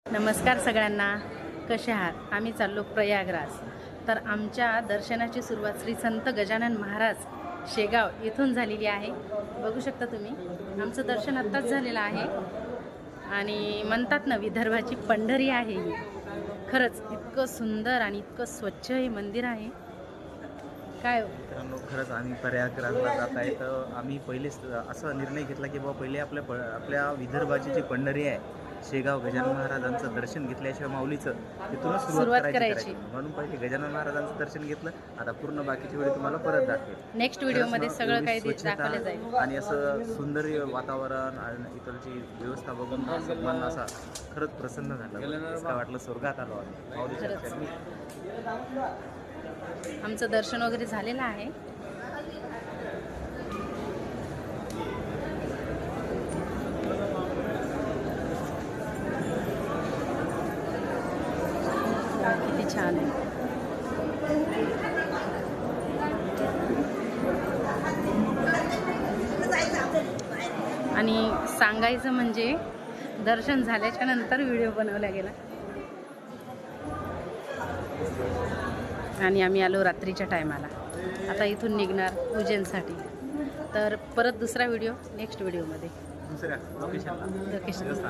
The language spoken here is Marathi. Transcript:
नमस्कार सगळ्यांना, कसे आहात? आम्ही चाललो प्रयागराज. तर आमच्या दर्शनाची सुरुवात श्री संत गजानन महाराज शेगाव येथून झालेली आहे. बघू शकता तुम्ही, आमचं दर्शन आत्ताच झालेलं आहे. आणि म्हणतात ना, विदर्भाची पंढरी आहे ही. खरंच इतकं सुंदर आणि इतकं स्वच्छ हे मंदिर आहे. काय मित्रांनो, खरंच आम्ही प्रयागराजला जात आहे. तर आम्ही पहिलेच असा निर्णय घेतला की बाबा पहिले आपल्या विदर्भाची जी पंढरी आहे शेगाव गजानन महाराजांचं दर्शन घेतल्याशिवाय माऊलीचं तिथूनच सुरुवात करायची. म्हणून पहिले गजानन महाराजांचं दर्शन घेतलं. आता पूर्ण बाकीची वेळ तुम्हाला परत दाखवेल. नेक्स्ट व्हिडिओमध्ये सगळं काही दाखवलं जाईल. आणि असं सुंदर वातावरण आणि इकडची व्यवस्था बघून असं मन असा खरंच प्रसन्न झालं. काय वाटलं स्वर्गात आलो आम्ही माऊलीच्या. आमचं दर्शन वगैरे झालेलं आहे. किती छान आहे. आणि सांगायचं म्हणजे दर्शन झाल्याच्या नंतर व्हिडिओ बनवला गेला. आणि आम्ही आलो रात्रीच्या टायमाला. आता इथून निघणार उज्जैनसाठी. तर परत दुसरा व्हिडिओ नेक्स्ट व्हिडिओमध्ये दुसऱ्या लोकेशनला.